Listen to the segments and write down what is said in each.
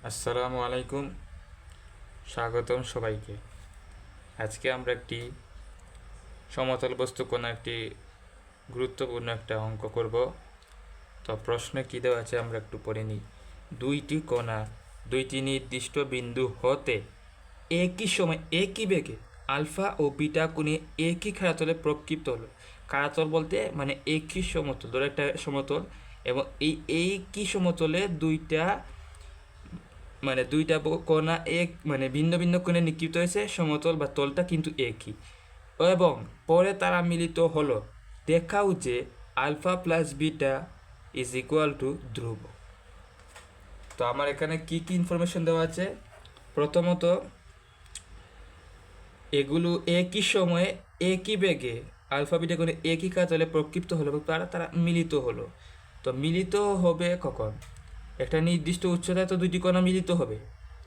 আসসালামু আলাইকুম, স্বাগতম সবাইকে। আজকে আমরা একটি সমতল বস্তু কোনো একটি গুরুত্বপূর্ণ একটা অঙ্ক করব। তো প্রশ্নে কী দেওয়া আছে আমরা একটু পড়ে নিই। দুইটি কণা দুইটি নির্দিষ্ট বিন্দু হতে একই সময় একই বেগে আলফা ও বিটা কোণে একই খাড়াতলে প্রক্ষিপ্ত হলো। খাড়াতল বলতে মানে একই সমতল, ধরো একটা সমতল, এবং এই একই সমতলে দুইটা কোণা এক ভিন্ন ভিন্ন কোণে নিক্ষিপ্ত হয়েছে, সমতল বা তলটা কিন্তু একই, এবং পরে তারা মিলিত হলো। দেখাও যে alpha plus beta is equal to ধ্রুব। তো আমার এখানে কি কি ইনফরমেশন দেওয়া আছে। প্রথমত, এগুলো একই সময়ে একই বেগে আলফা বিটা কোণে একই কাতলে প্রক্ষিপ্ত হলো এবং তারা মিলিত হলো। তো মিলিত হবে কখন? একটা নির্দিষ্ট উচ্চতায় তো দুইটি কণা মিলিত হবে।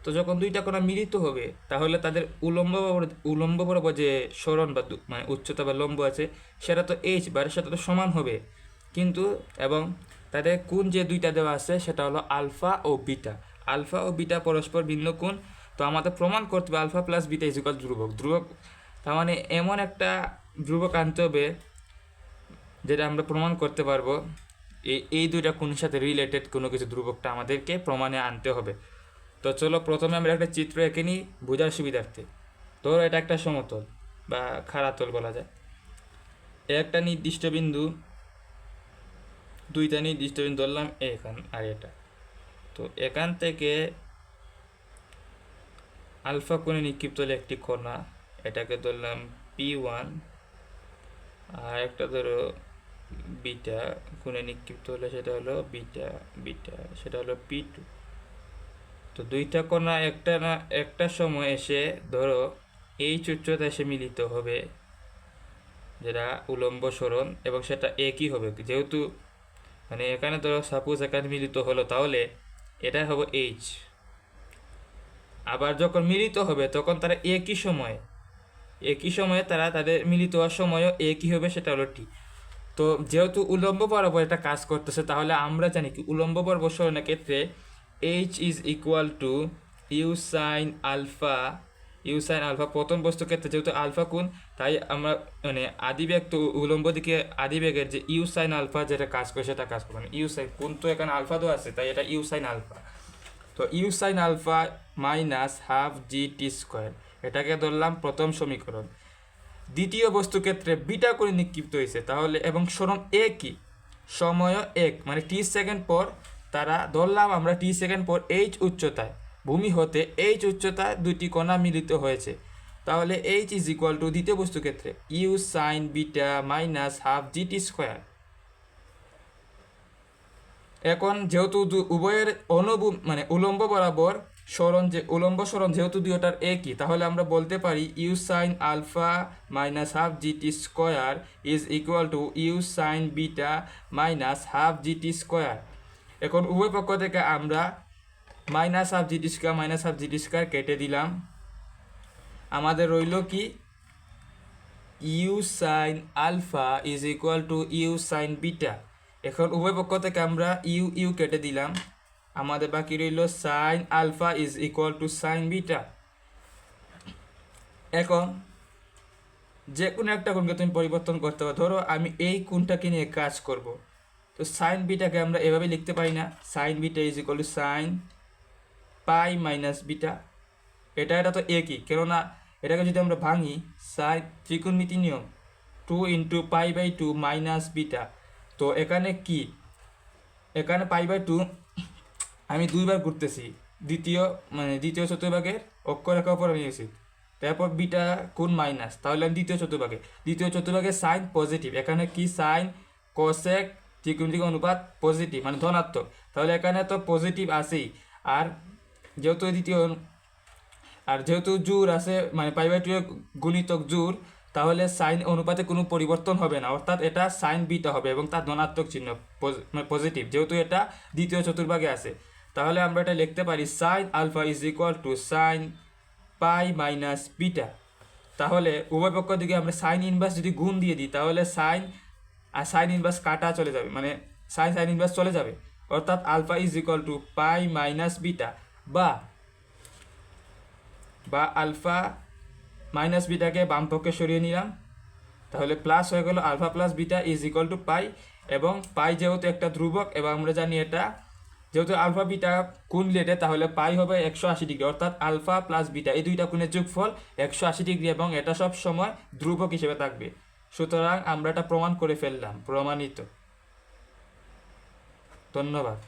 তো যখন দুইটা কণা মিলিত হবে তাহলে তাদের উলম্ব বরাবর যে সরণ বা উচ্চতা বা লম্ব আছে সেটা তো এইচ বা এর সাথে তো সমান হবে, কিন্তু এবং তাদের কোণ যে দুইটা দেওয়া আছে সেটা হলো আলফা ও বিটা। আলফা ও বিটা পরস্পর ভিন্ন কোণ। তো আমাদের প্রমাণ করতে হবে alpha plus beta is equal ধ্রুবক। তার মানে এমন একটা ধ্রুবক আনতে হবে যেটা আমরা প্রমাণ করতে পারবো এই দুইটা কোণের সাথে রিলেটেড কোনো কিছু ধ্রুবকটা আমাদেরকে প্রমাণে আনতে হবে। তো চলো প্রথমে আমরা একটা চিত্র এঁকে নিই বোঝার সুবিধার্থে। ধরো এটা একটা সমতল বা খাড়াতল বলা যায়। একটা নির্দিষ্ট বিন্দু, দুইটা নির্দিষ্ট বিন্দু ধরলাম এখান আর এটা। তো এখান থেকে আলফা কোণে নিক্ষিপ্ত হলে একটি কণা, এটাকে ধরলাম P1, আর একটা ধরো বিটা কোণে নিক্ষিপ্ত হলে সেটা হলো বিটা বিটা সেটা হলো P2। তো দুইটা কণা একটা সময় এসে ধরো এই উচ্চতা এসে মিলিত হবে, যেটা উলম্ব সরণ, এবং সেটা একই হবে। যেহেতু এখানে ধরো সাপোজ এখানে মিলিত হলো, তাহলে এটা হবে এইচ। আবার যখন মিলিত হবে তখন তারা একই সময়ে তাদের মিলিত হওয়ার সময়ও একই হবে, সেটা হলো টি। তো যেহেতু উলম্ব বরাবর এটা কাজ করতেছে, তাহলে আমরা জানি কি উলম্ব বরাবর সরণের ক্ষেত্রে H is equal to u sine alpha. প্রথম বস্তুর ক্ষেত্রে যেহেতু আলফা কোণ, তাই আমরা আদিবেগ তো উলম্ব দিকে আদিবেগের যে ইউ সাইন আলফা যেটা কাজ করে সেটা কাজ করবে। ইউ সাইন কোণ তো এখানে আলফা দেওয়া আছে, তাই এটা ইউ সাইন আলফা। তো u sine alpha minus half g t square, এটাকে ধরলাম প্রথম সমীকরণ। দ্বিতীয় বস্তু ক্ষেত্রে বিটা করে নিক্ষিপ্ত হয়েছে, তাহলে এবং সরণ একই, সময়ও এক, টি সেকেন্ড পর তারা ধরলাম আমরা টি সেকেন্ড পর এইচ উচ্চতায়, ভূমি হতে এইচ উচ্চতায় দুইটি কণা মিলিত হয়েছে। তাহলে এইচ ইজ ইকুয়াল টু দ্বিতীয় বস্তু ক্ষেত্রে u sine beta minus half g t square. এখন যেহেতু উভয়ের উলম্ব বরাবর উলম্ব সরণ যেহেতু দুইটার একই, তাহলে আমরা বলতে পারি u sine alpha minus half g t square is equal to u sine beta minus half g t square. এখন উভয় পক্ষ থেকে আমরা minus half g t square কেটে দিলাম। আমাদের রইল কি u sine alpha is equal to u sine beta. এখন উভয় পক্ষ থেকে আমরা ইউ ইউ কেটে দিলাম, আমাদের বাকি রইল sine alpha is equal to sine beta. এখন যে কোনো একটা কোণকে তুমি পরিবর্তন করতে পারো। ধরো আমি এই কোণটাকে নিয়ে কাজ করব, তো সাইন বিটাকে আমরা এভাবে লিখতে পারি না, sign beta is equal to sine pi minus beta. এটা তো একই, কেননা এটাকে যদি আমরা ভাঙি, সাইন ত্রিকোণমিতি নিয়ম 2 × π/2 মাইনাস বিটা। তো এখানে কি, এখানে π/2 আমি দুইবার ঘুরতেছি, দ্বিতীয় চতুর্ভাগের অক্ষরেখা উপর নিয়েছি, তারপর বিটা কোণ মাইনাস, তাহলে আমি দ্বিতীয় চতুর্ভাগে সাইন পজিটিভ, এখানে কি সাইন কোসেক ত্রিকোণমিতিক অনুপাত পজিটিভ ধনাত্মক, তাহলে এখানে তো পজিটিভ আছেই। আর যেহেতু জোর আছে π/2 গুণিতক জোর, তাহলে সাইন অনুপাতে কোনো পরিবর্তন হবে না, অর্থাৎ এটা সাইন বিটা হবে এবং তার ধনাত্মক চিহ্ন পজিটিভ, যেহেতু এটা দ্বিতীয় চতুর্ভাগে আছে। তাহলে আমরা এটা লিখতে পারি sine alpha is equal to sine pi minus beta. তাহলে উভয় পক্ষ দিকে আমরা সাইন ইনভার্স যদি গুণ দিয়ে দিই, তাহলে সাইন আর সাইন ইনভার্স কাটা চলে যাবে, সাইন ইনভার্স চলে যাবে, অর্থাৎ alpha is equal to pi minus beta. বা বা আলফা মাইনাস বিটাকে বাম পক্ষে সরিয়ে নিলাম, তাহলে প্লাস হয়ে গেল alpha plus beta is equal to pi, এবং পাই যেহেতু একটা ধ্রুবক এবং আমরা জানি এটা যেহেতু আলফা বিটা কোণ রিলেটেড, তাহলে পাই হবে 180 ডিগ্রি, অর্থাৎ আলফা প্লাস বিটা এই দুইটা কোণের যোগফল 180 ডিগ্রি, এবং এটা সব সময় ধ্রুবক হিসেবে থাকবে। সুতরাং আমরা এটা প্রমাণ করে ফেললাম, প্রমাণিত। ধন্যবাদ।